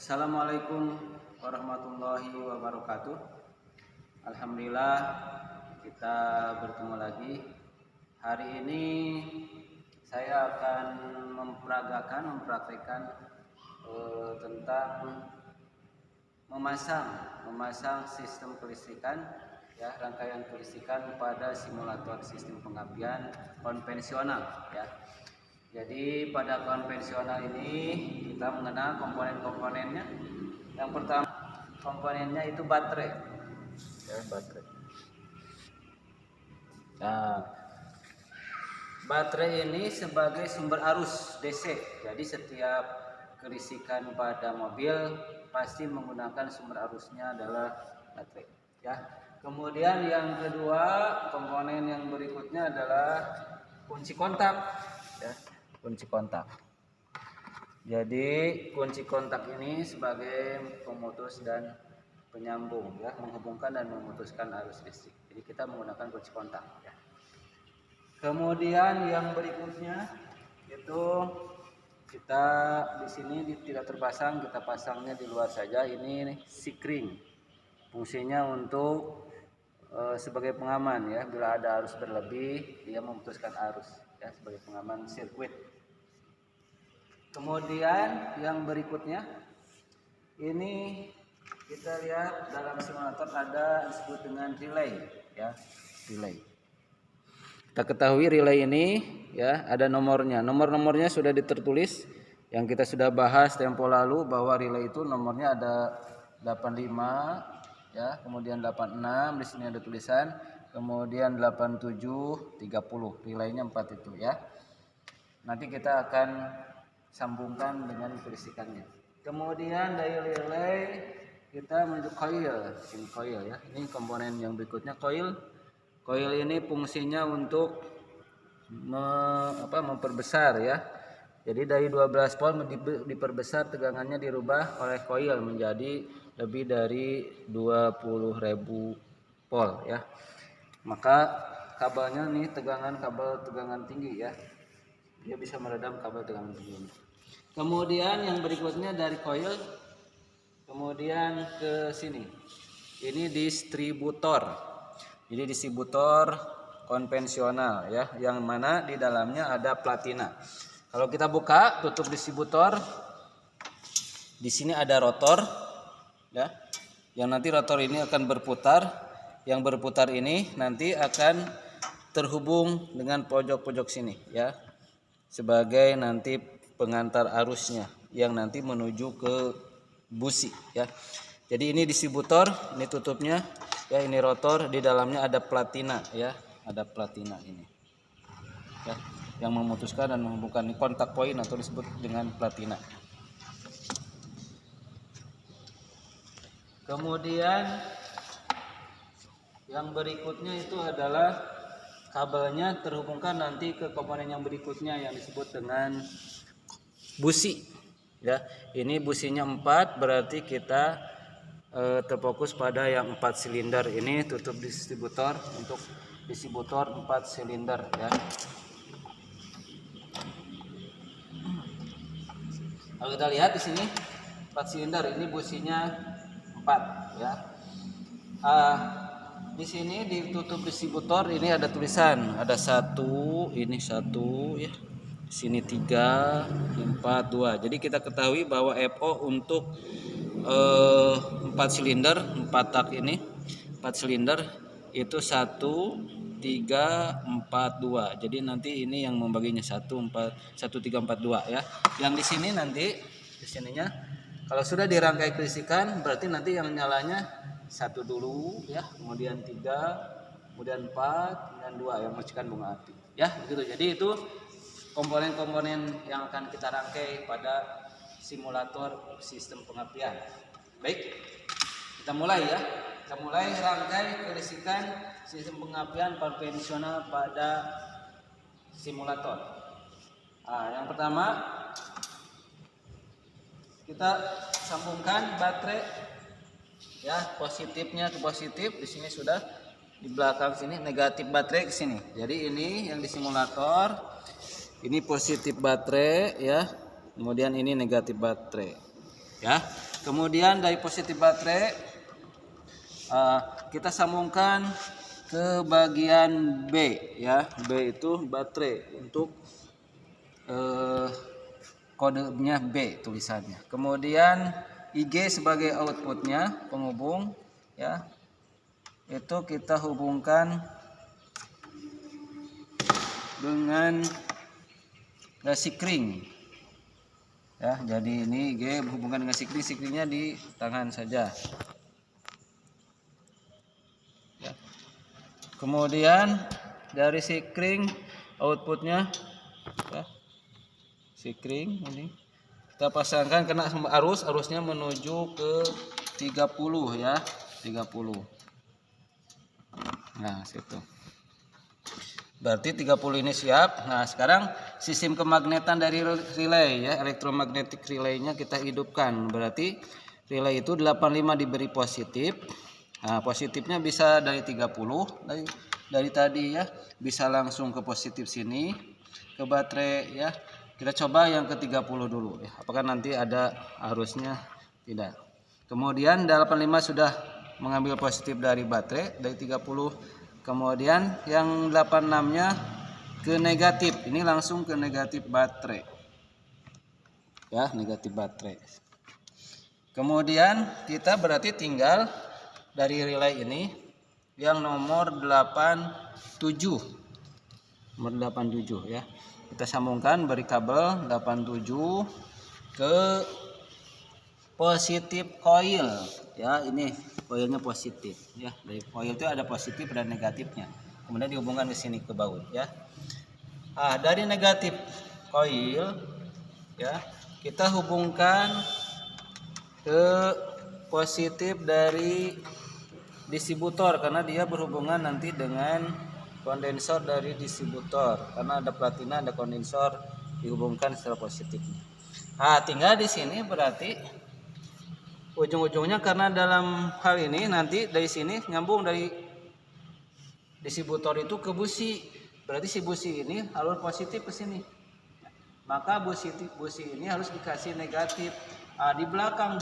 Assalamualaikum warahmatullahi wabarakatuh. Alhamdulillah kita bertemu lagi. Hari ini saya akan mempraktekkan tentang memasang sistem kelistrikan, ya, rangkaian kelistrikan pada simulator sistem pengapian konvensional, ya. Jadi pada konvensional ini kita mengenal komponen-komponennya. Yang pertama komponennya itu baterai, ya, baterai. Nah, baterai ini sebagai sumber arus DC. Jadi setiap kelistrikan pada mobil pasti menggunakan sumber arusnya adalah baterai, ya. Kemudian yang kedua, komponen yang berikutnya adalah kunci kontak, ya. Kunci kontak. Jadi kunci kontak ini sebagai pemutus dan penyambung, ya, menghubungkan dan memutuskan arus listrik. Jadi kita menggunakan kunci kontak, ya. Kemudian yang berikutnya itu kita di sini tidak terpasang, kita pasangnya di luar saja. Ini sikring, fungsinya untuk sebagai pengaman, ya, bila ada arus berlebih dia memutuskan arus, ya, sebagai pengaman sirkuit. Kemudian yang berikutnya ini kita lihat dalam simulator ada disebut dengan relay, ya, relay. Kita ketahui relay ini, ya, ada nomornya. Nomornya sudah ditertulis yang kita sudah bahas tempo lalu, bahwa relay itu nomornya ada 85, ya, kemudian 86, di sini ada tulisan, kemudian 87, 30. Relaynya 4 itu, ya. Nanti kita akan sambungkan dengan kelistrikannya. Kemudian dari relay kita menuju coil. Ini coil, ya. Ini komponen yang berikutnya, coil. Coil ini fungsinya untuk memperbesar, ya. Jadi dari 12 volt diperbesar, tegangannya dirubah oleh coil menjadi lebih dari 20.000 volt, ya. Maka kabelnya nih kabel tegangan tinggi, ya. Dia bisa meredam kabel tegangan tinggi. Kemudian yang berikutnya dari coil kemudian ke sini. Ini distributor. Jadi distributor konvensional, ya, yang mana di dalamnya ada platina. Kalau kita buka tutup distributor, di sini ada rotor, ya. Yang nanti rotor ini akan berputar. Yang berputar ini nanti akan terhubung dengan pojok-pojok sini, ya, sebagai nanti pengantar arusnya yang nanti menuju ke busi, ya. Jadi ini distributor, ini tutupnya, ya, ini rotor, di dalamnya ada platina, ya, ada platina ini, ya, yang memutuskan dan menghubungkan. Ini kontak point atau disebut dengan platina. Kemudian yang berikutnya itu adalah kabelnya terhubungkan nanti ke komponen yang berikutnya yang disebut dengan busi, ya. Ini businya 4, berarti kita terfokus pada yang 4 silinder. Ini tutup distributor untuk distributor 4 silinder, ya. Kalau kita lihat di sini 4 silinder, ini businya 4, ya. Di sini ditutup distributor ini ada tulisan, ada 1, ini 1, ya. Sini 3, 4, 2. Jadi kita ketahui bahwa FO untuk 4 silinder, 4 tak ini, 4 silinder itu 1, 3, 4, 2. Jadi nanti ini yang membaginya 1, 3, 4, 2, ya. Yang di sini nanti di sininya kalau sudah dirangkai kelistrikan berarti nanti yang nyalanya 1 dulu, ya, kemudian 3, kemudian 4, kemudian 2 yang mencikan bunga api, ya, begitu. Jadi itu komponen-komponen yang akan kita rangkai pada simulator sistem pengapian. Baik, kita mulai, ya. Kita mulai rangkai kelistrikan sistem pengapian konvensional pada simulator. Yang pertama kita sambungkan baterai, ya, positifnya ke positif. Di sini sudah, di belakang sini negatif baterai ke sini. Jadi ini yang di simulator, ini positif baterai, ya. Kemudian ini negatif baterai, ya. kemudian dari positif baterai kita sambungkan ke bagian B ya. B itu baterai, untuk kodenya B tulisannya. Kemudian IG sebagai outputnya, penghubung ya, itu kita hubungkan dengan sikring ya. Jadi ini IG berhubungan dengan sikring, sikringnya di tangan saja ya. Kemudian dari sikring outputnya ya, sikring ini kita pasangkan kena arusnya menuju ke 30 ya, 30. Nah situ berarti 30 ini siap. Nah sekarang sistem kemagnetan dari relay ya, elektromagnetic relaynya kita hidupkan. Berarti relay itu 85 diberi positif. Nah positifnya bisa dari 30 dari tadi ya, bisa langsung ke positif sini ke baterai ya. Kita coba yang ke 30 dulu ya, apakah nanti ada arusnya, tidak. Kemudian 85 sudah mengambil positif dari baterai dari 30. Kemudian yang 86 nya ke negatif, ini langsung ke negatif baterai ya, negatif baterai. Kemudian kita berarti tinggal dari relay ini yang nomor 87 ya, kita sambungkan, beri kabel 87 ke positif coil ya. Ini coilnya positif ya, dari coil itu ada positif dan negatifnya, kemudian dihubungkan ke sini ke baut ya. Dari negatif coil ya, kita hubungkan ke positif dari distributor, karena dia berhubungan nanti dengan kondensor dari distributor, karena ada platina ada kondensor, dihubungkan secara positifnya. Tinggal di sini berarti ujung-ujungnya, karena dalam hal ini nanti dari sini nyambung dari distributor itu ke busi, berarti si busi ini alur positif ke sini, maka busi ini harus dikasih negatif. Di belakang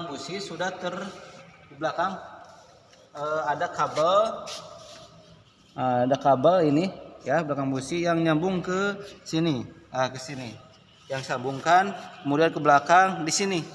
busi sudah di belakang ada kabel ini ya, belakang busi yang nyambung ke sini, ke sini yang sambungkan, kemudian ke belakang di sini.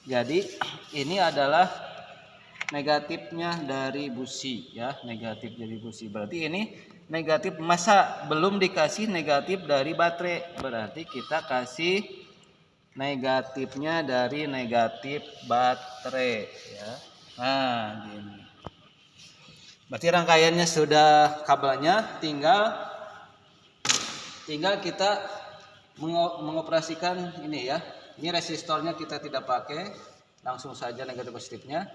Jadi ini adalah negatifnya dari busi ya, negatif dari busi. Berarti ini negatif, masa belum dikasih negatif dari baterai, berarti kita kasih negatifnya dari negatif baterai ya. Nah gini, berarti rangkaiannya sudah, kabelnya tinggal kita mengoperasikan ini ya. Ini resistornya kita tidak pakai, langsung saja negatif positifnya.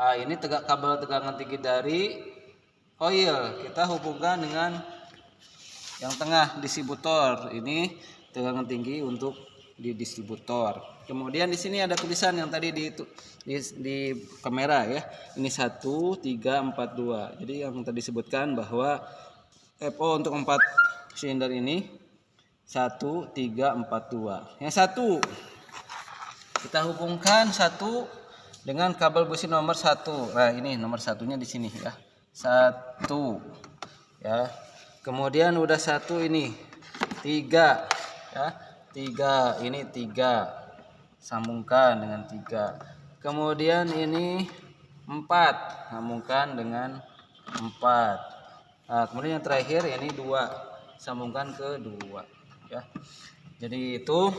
Ini kabel tegangan tinggi dari coil, kita hubungkan dengan yang tengah distributor. Ini tegangan tinggi untuk di distributor. Kemudian di sini ada tulisan yang tadi di kamera ya. Ini 1342. Jadi yang tadi disebutkan bahwa FO untuk 4 silinder ini 1342. Yang satu kita hubungkan dengan kabel busi nomor 1. Nah, ini nomor satunya di sini ya. 1 ya. Kemudian udah 1 ini 3 ya. 3 ini 3 sambungkan dengan 3. Kemudian ini 4 sambungkan dengan 4. Kemudian yang terakhir ini 2 sambungkan ke 2 ya. Jadi itu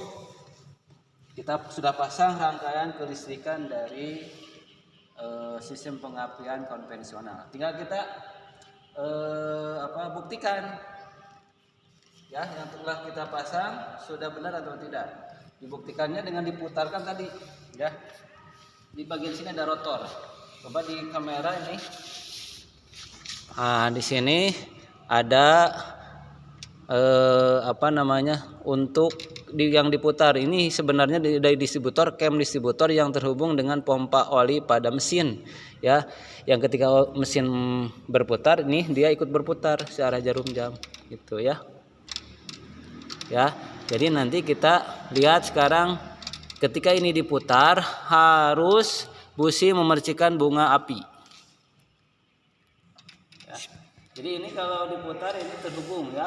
kita sudah pasang rangkaian kelistrikan dari sistem pengapian konvensional. Tinggal kita buktikan ya, yang telah kita pasang sudah benar atau tidak. Dibuktikannya dengan diputarkan tadi ya. Di bagian sini ada rotor. Coba di kamera ini. Di sini ada untuk yang diputar ini sebenarnya dari distributor, cam distributor yang terhubung dengan pompa oli pada mesin ya. Yang ketika mesin berputar ini dia ikut berputar secara jarum jam gitu ya. Jadi nanti kita lihat sekarang ketika ini diputar harus busi memercikan bunga api. Ya. Jadi ini kalau diputar ini terhubung ya.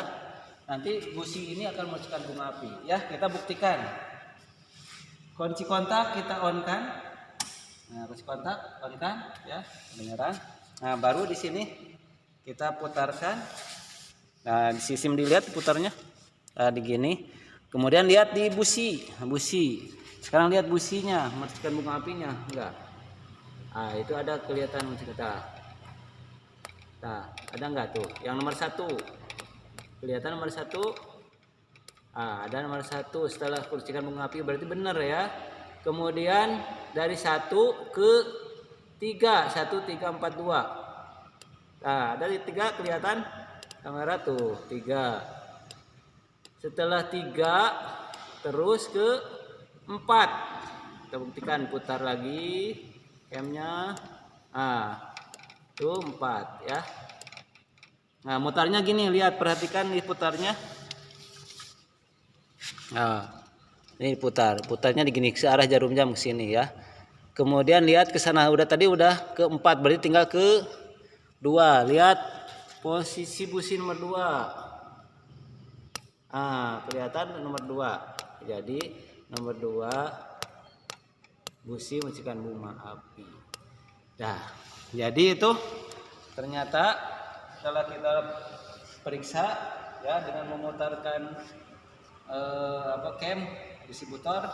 Nanti busi ini akan memercikan bunga api. Ya, kita buktikan. Kunci kontak kita on kan. Nah, kunci kontak on kan ya, kedengaran. Nah, baru di sini kita putarkan. Nah, di sistem dilihat putarnya. Nah, di gini. Kemudian lihat di busi. Sekarang lihat businya, memercikan bunga apinya, enggak? Ah, itu ada kelihatan kita. Nah, ada enggak tuh? Yang nomor 1. Kelihatan nomor 1. Ah, ada nomor 1 setelah percikan bunga api, berarti benar ya. Kemudian dari 1 ke 3, 1 3 4 2. Nah, dari 3 kelihatan kamera tuh, 3. Setelah 3 terus ke 4. Kita buktikan, putar lagi camnya. Ah, tuh 4 ya. Nah, mutarnya gini, lihat, perhatikan nih putarnya. Nah, ini putarnya di gini, ke arah jarum jam ke sini ya. Kemudian lihat ke sana, udah ke 4, berarti tinggal ke 2. Lihat posisi busi nomor 2. Ah, kelihatan nomor 2. Jadi nomor 2 busi memercikan bunga api. Nah, jadi itu ternyata setelah kita periksa ya dengan memutarkan cam distributor,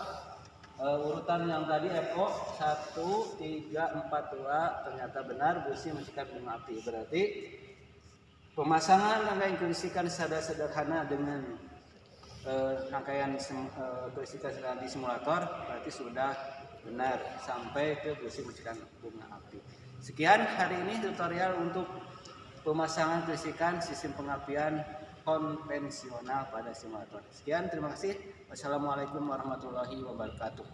urutan yang tadi FO 1 3 4 2 ternyata benar busi memercikan bunga api. Berarti pemasangan rangkaian kelistrikan sederhana dengan rangkaian kelistrikan di simulator berarti sudah benar sampai ke busi memercikan bunga api. Sekian hari ini tutorial untuk pemasangan kelistrikan sistem pengapian konvensional pada simulator. Sekian, terima kasih. Wassalamualaikum warahmatullahi wabarakatuh.